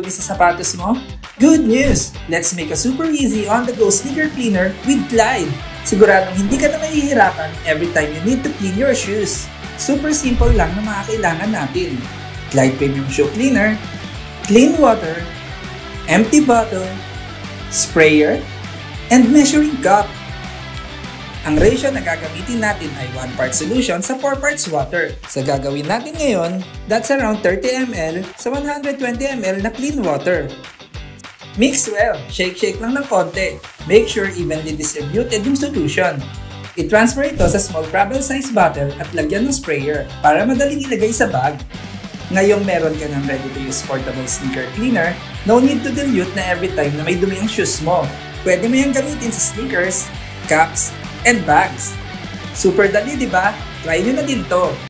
dumi sa sapatos mo? Good news! Let's make a super easy on-the-go sneaker cleaner with Glide. Siguradong hindi ka na mahihirapan every time you need to clean your shoes. Super simple lang na mga kailangan natin. Glide Premium Shoe Cleaner, clean water, empty bottle, sprayer, and measuring cup. Ang ratio na gagamitin natin ay 1 part solution sa 4 parts water. Sa gagawin natin ngayon, that's around 30 ml sa 120 ml na clean water. Mix well, shake lang ng konti. Make sure evenly distributed yung solution. I-transfer ito sa small travel size bottle at lagyan ng sprayer para madaling ilagay sa bag. Ngayong meron ka ng ready-to-use portable sneaker cleaner, no need to dilute na every time na may dumi ang shoes mo. Pwede mo yung gamitin sa sneakers, caps, and bags. Super dali, di ba? Try nyo na din to!